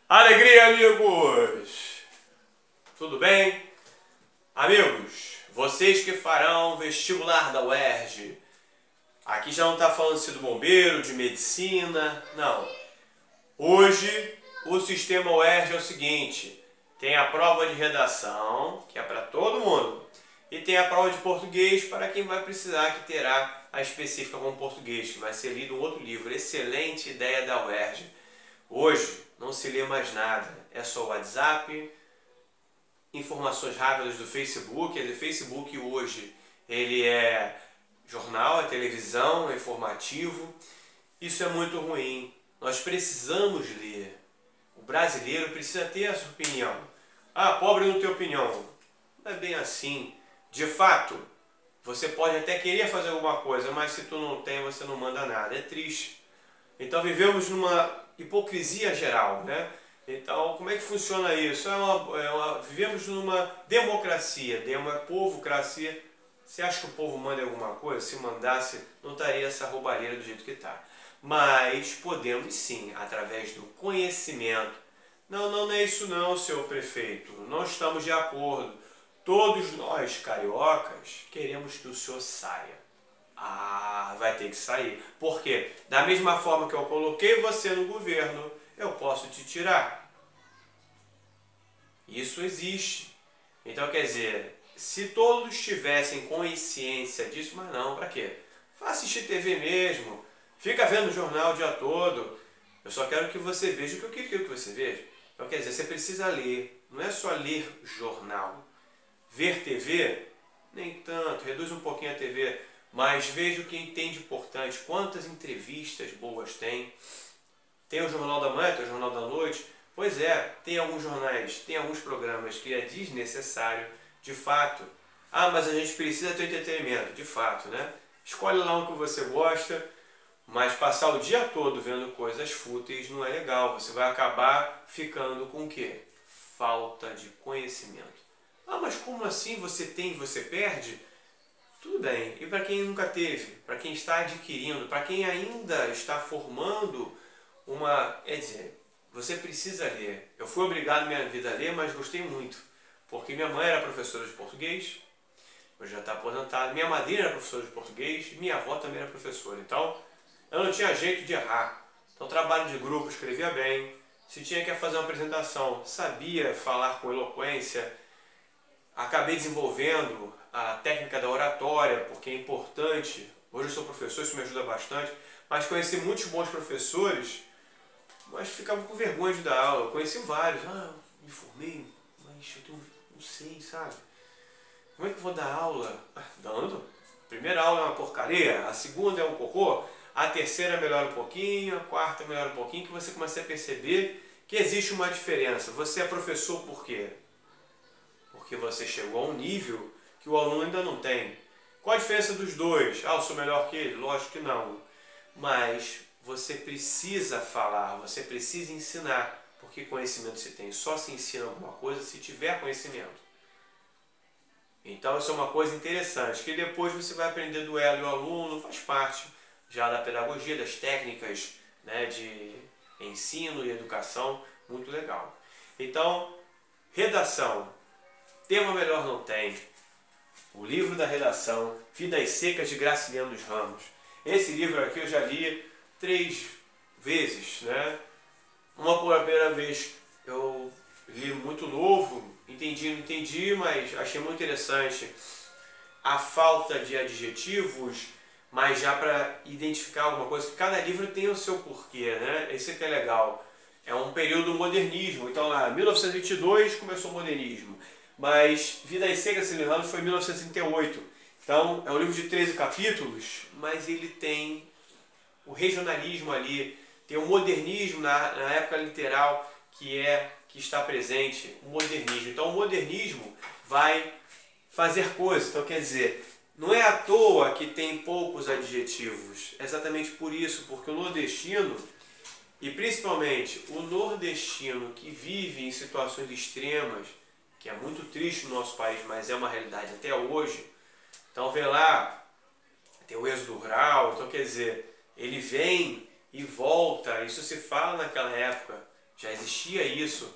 Alegria, amigos! Tudo bem? Amigos, vocês que farão vestibular da UERJ, aqui já não está falando se do bombeiro, de medicina, não. Hoje, o sistema UERJ é o seguinte, tem a prova de redação, que é para todo mundo, e tem a prova de português para quem vai precisar, que terá a específica com português, que vai ser lido um outro livro. Excelente ideia da UERJ. Hoje, não se lê mais nada, é só o WhatsApp, informações rápidas do Facebook. O Facebook hoje ele é jornal, é televisão, é informativo. Isso é muito ruim. Nós precisamos ler. O brasileiro precisa ter essa opinião. Ah, pobre não tem opinião. Não é bem assim. De fato, você pode até querer fazer alguma coisa, mas se tu não tem, você não manda nada. É triste. Então vivemos numa hipocrisia geral, né? Então, como é que funciona isso? Vivemos numa democracia, povocracia. Você acha que o povo manda alguma coisa? Se mandasse, não estaria essa roubalheira do jeito que está. Mas podemos sim, através do conhecimento. Não é isso não, senhor prefeito. Não estamos de acordo. Todos nós, cariocas, queremos que o senhor saia. Ah, vai ter que sair. Por quê? Da mesma forma que eu coloquei você no governo, eu posso te tirar. Isso existe. Então, quer dizer, se todos tivessem consciência disso, mas não, pra quê? Vá assistir TV mesmo. Fica vendo jornal o dia todo. Eu só quero que você veja o que eu quero que você veja. Então, quer dizer, você precisa ler. Não é só ler jornal. Ver TV, nem tanto. Reduz um pouquinho a TV. Mas veja o que tem de importante, quantas entrevistas boas tem. Tem o Jornal da Manhã, tem o Jornal da Noite. Pois é, tem alguns jornais, tem alguns programas que é desnecessário, de fato. Ah, mas a gente precisa ter entretenimento, de fato, né? Escolhe lá um que você gosta, mas passar o dia todo vendo coisas fúteis não é legal. Você vai acabar ficando com o quê? Falta de conhecimento. Ah, mas como assim você tem e você perde? Tudo bem, e para quem nunca teve, para quem está adquirindo, para quem ainda está formando quer dizer, você precisa ler. Eu fui obrigado minha vida a ler, mas gostei muito, porque minha mãe era professora de português, hoje já está aposentada, minha madrinha era professora de português, minha avó também era professora, então eu não tinha jeito de errar. Então trabalho de grupo, escrevia bem, se tinha que fazer uma apresentação, sabia falar com eloquência, acabei desenvolvendo a técnica da oratória, porque é importante. Hoje eu sou professor, isso me ajuda bastante. Mas conheci muitos bons professores, mas ficava com vergonha de dar aula. Eu conheci vários. Ah, me formei, mas não sei, sabe? Como é que eu vou dar aula? Dando. A primeira aula é uma porcaria, a segunda é um cocô, a terceira melhora um pouquinho, a quarta melhora um pouquinho, que você começa a perceber que existe uma diferença. Você é professor por quê? Porque você chegou a um nível que o aluno ainda não tem. Qual a diferença dos dois? Ah, eu sou melhor que ele? Lógico que não. Mas você precisa falar, você precisa ensinar, porque conhecimento se tem. Só se ensina alguma coisa se tiver conhecimento. Então isso é uma coisa interessante, que depois você vai aprender do elo e o aluno, faz parte já da pedagogia, das técnicas, né, de ensino e educação, muito legal. Então, redação. Tema melhor não tem. O livro da redação, Vidas Secas de Graciliano dos Ramos. Esse livro aqui eu já li 3 vezes, né? Uma por primeira vez eu li muito novo, não entendi, mas achei muito interessante a falta de adjetivos, mas já para identificar alguma coisa, que cada livro tem o seu porquê, né? Esse aqui é legal. É um período modernismo, então lá, 1922 começou o modernismo. Mas Vidas Secas de Ramos foi em 1938. Então é um livro de 13 capítulos, mas ele tem o regionalismo ali, tem o modernismo na época literal que está presente, o modernismo. Então o modernismo vai fazer coisas. Então quer dizer, não é à toa que tem poucos adjetivos. É exatamente por isso, porque o nordestino, e principalmente o nordestino que vive em situações extremas, que é muito triste no nosso país, mas é uma realidade até hoje. Então vê lá, tem o êxodo rural, então quer dizer, ele vem e volta, isso se fala naquela época, Já existia isso.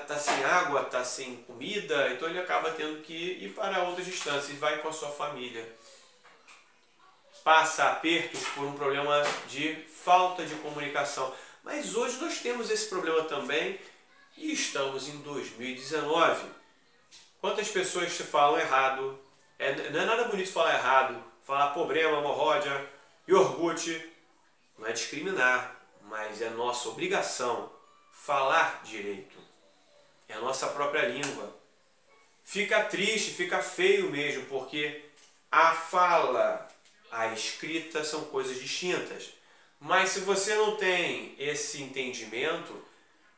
Tá sem água, tá sem comida, então ele acaba tendo que ir para outras distâncias e vai com a sua família. Passa apertos por um problema de falta de comunicação. Mas hoje nós temos esse problema também e estamos em 2019. Quantas pessoas se falam errado? Não é nada bonito falar errado. Falar problema, hemorroida, iogurte. Não é discriminar, mas é nossa obrigação falar direito. É a nossa própria língua. Fica triste, fica feio mesmo, porque a fala, a escrita são coisas distintas. Mas se você não tem esse entendimento,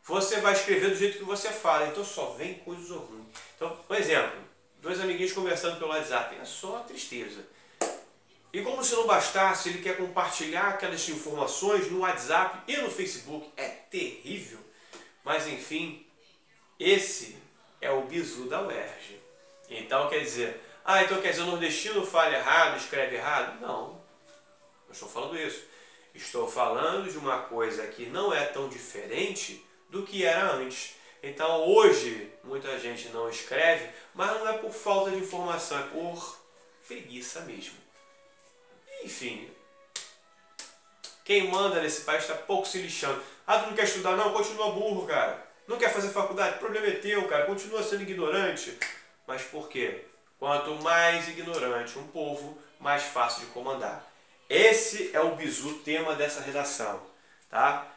você vai escrever do jeito que você fala. Então só vem coisas ruins. Então, por exemplo, dois amiguinhos conversando pelo WhatsApp. É só tristeza. E como se não bastasse, ele quer compartilhar aquelas informações no WhatsApp e no Facebook. É terrível. Mas enfim, esse é o bizu da UERJ. Então quer dizer, o nordestino fala errado, escreve errado? Não, não estou falando isso. Estou falando de uma coisa que não é tão diferente do que era antes. Então hoje muita gente não escreve, mas não é por falta de informação, é por preguiça mesmo. Enfim, quem manda nesse país está pouco se lixando. Tu não quer estudar? Não, continua burro, cara. Não quer fazer faculdade? O problema é teu, cara. Continua sendo ignorante. Mas por quê? Quanto mais ignorante um povo, mais fácil de comandar. Esse é o bizu tema dessa redação. Tá?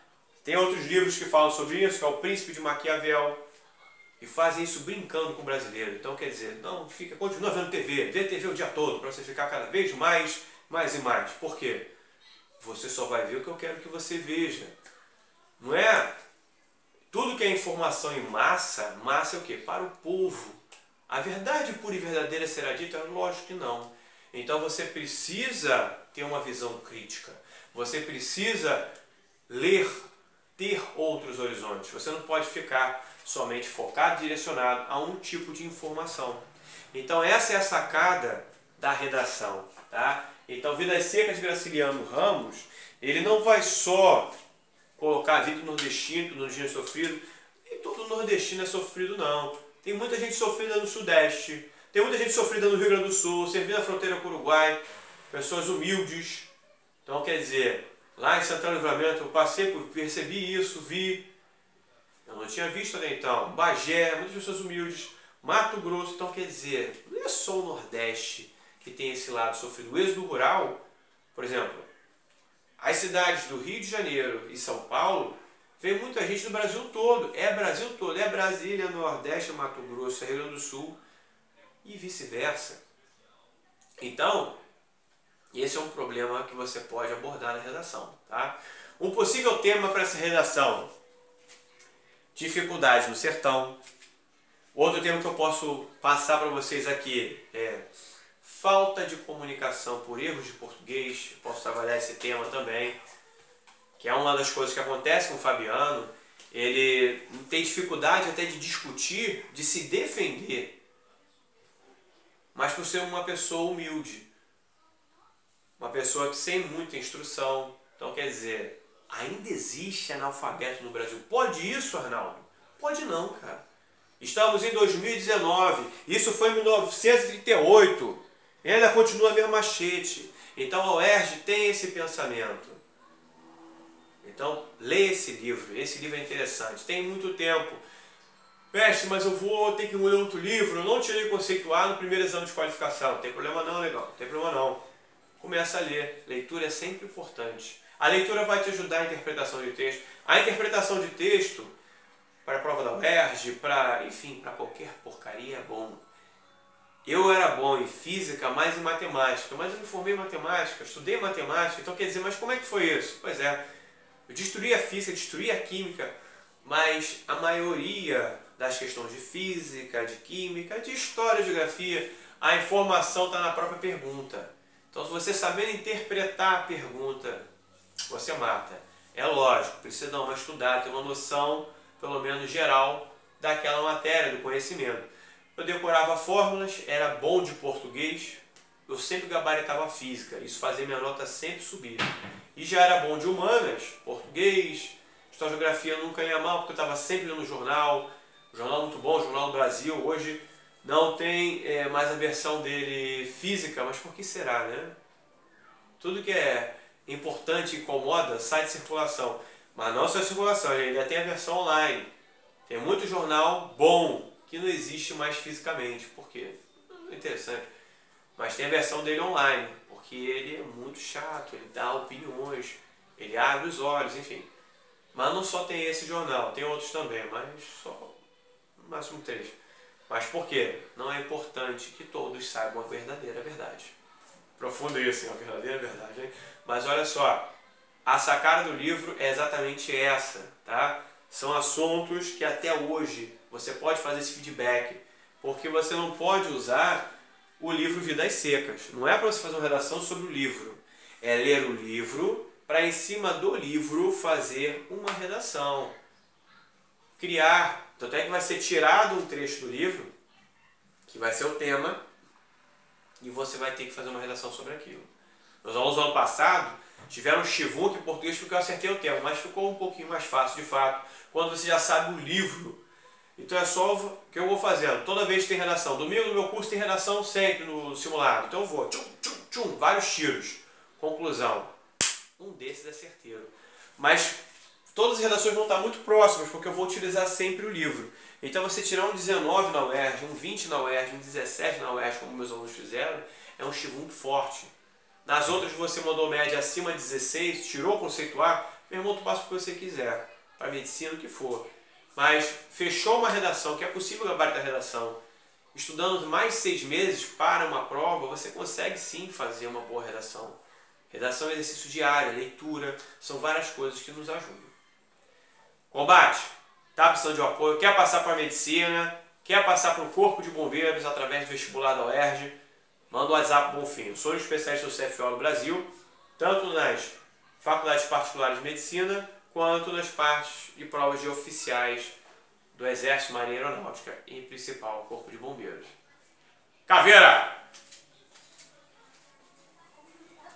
Tem outros livros que falam sobre isso, que é o Príncipe de Maquiavel, e fazem isso brincando com o brasileiro. Então quer dizer, não, continua vendo TV, vê TV o dia todo, para você ficar cada vez mais e mais. Por quê? Você só vai ver o que eu quero que você veja. Não é? Tudo que é informação em massa, massa é o quê? Para o povo. A verdade pura e verdadeira será dita? Lógico que não. Então você precisa ter uma visão crítica. Você precisa ler, ter outros horizontes. Você não pode ficar somente focado, direcionado a um tipo de informação. Então essa é a sacada da redação. Tá? Então Vidas Secas de Graciliano Ramos, ele não vai só colocar a vida do nordestino sofrido. Nem todo nordestino é sofrido, não. Tem muita gente sofrida no Sudeste, tem muita gente sofrida no Rio Grande do Sul, servindo a fronteira com o Uruguai, pessoas humildes. Então, quer dizer, lá em Santana do Livramento, eu percebi isso, vi. Eu não tinha visto até então. Bagé, muitas pessoas humildes. Mato Grosso, então quer dizer, não é só o Nordeste que tem esse lado sofrido. O êxodo rural, por exemplo, as cidades do Rio de Janeiro e São Paulo, vem muita gente do Brasil todo. É Brasil todo. É Brasília, Nordeste, Mato Grosso, Rio Grande do Sul e vice-versa. Então, esse é um problema que você pode abordar na redação. Tá? Um possível tema para essa redação: dificuldade no sertão. Outro tema que eu posso passar para vocês aqui é falta de comunicação por erros de português. Posso trabalhar esse tema também, que é uma das coisas que acontece com o Fabiano. Ele tem dificuldade até de discutir, de se defender, mas por ser uma pessoa humilde, uma pessoa que sem muita instrução. Então quer dizer, ainda existe analfabeto no Brasil. Pode isso, Arnaldo? Pode não, cara. Estamos em 2019, isso foi em 1938, e ainda continua a mesma machete. Então a UERJ tem esse pensamento. Então leia esse livro é interessante, tem muito tempo. Mestre, mas eu vou ter que ler outro livro, eu não tirei conceito A no primeiro exame de qualificação. Não tem problema não, legal, não tem problema não. Começa a ler, leitura é sempre importante. A leitura vai te ajudar a interpretação de texto. A interpretação de texto, para a prova da UERJ, para qualquer porcaria é bom. Eu era bom em física, mais em matemática, mas eu me formei em matemática, estudei matemática, então quer dizer, mas como é que foi isso? Pois é, eu destruí a física, destruí a química, mas a maioria das questões de física, de química, de história, de geografia, a informação está na própria pergunta. Então, se você saber interpretar a pergunta, você mata. É lógico, precisa dar uma estudada, ter uma noção, pelo menos geral, daquela matéria, do conhecimento. Eu decorava fórmulas, era bom de português, eu sempre gabaritava física, isso fazia minha nota sempre subir. E já era bom de humanas, português, Historiografia nunca ia mal, porque eu estava sempre lendo jornal muito bom, Jornal do Brasil. Hoje não tem mais a versão dele física, mas por que será, né? Tudo que é importante e incomoda sai de circulação. Mas não só a circulação, ele ainda tem a versão online. Tem muito jornal bom que não existe mais fisicamente. Por quê? Interessante. Mas tem a versão dele online, porque ele é muito chato, ele dá opiniões, ele abre os olhos, enfim. Mas não só tem esse jornal, tem outros também, mas só no máximo 3. Mas por quê? Não é importante que todos saibam a verdadeira verdade. Profundo isso, a verdadeira verdade, hein? Mas olha só, a sacada do livro é exatamente essa, tá? São assuntos que até hoje você pode fazer esse feedback, porque você não pode usar o livro Vidas Secas. Não é para você fazer uma redação sobre o livro, é ler o livro para, em cima do livro, fazer uma redação. Criar, tanto é que vai ser tirado um trecho do livro, que vai ser o tema, e você vai ter que fazer uma redação sobre aquilo. Meus alunos do ano passado tiveram um chivunque em português porque eu acertei o tema, mas ficou um pouquinho mais fácil de fato, quando você já sabe o livro. Então é só o que eu vou fazendo. Toda vez que tem redação, domingo no meu curso tem redação sempre no simulado. Então eu vou, vários tiros. Conclusão, um desses é certeiro. Mas todas as redações vão estar muito próximas, porque eu vou utilizar sempre o livro. Então você tirar um 19 na UERJ, um 20 na UERJ, um 17 na UERJ, como meus alunos fizeram, é um chivunque forte. Nas outras você mandou média acima de 16, tirou o conceituar, meu irmão, tu passa o que você quiser, para medicina, o que for. Mas fechou uma redação, que é possível gabaritar a redação, estudando mais de 6 meses para uma prova, você consegue sim fazer uma boa redação. Redação é exercício diário, leitura, são várias coisas que nos ajudam. Combate, tá precisando de um apoio, quer passar para a medicina, quer passar para o Corpo de Bombeiros através do vestibular da UERJ, manda o WhatsApp Bonfim. Eu sou especialista do CFO no Brasil, tanto nas faculdades particulares de medicina, quanto nas partes de provas de oficiais do Exército, Marinha e Aeronáutica, e em principal, o Corpo de Bombeiros. Caveira!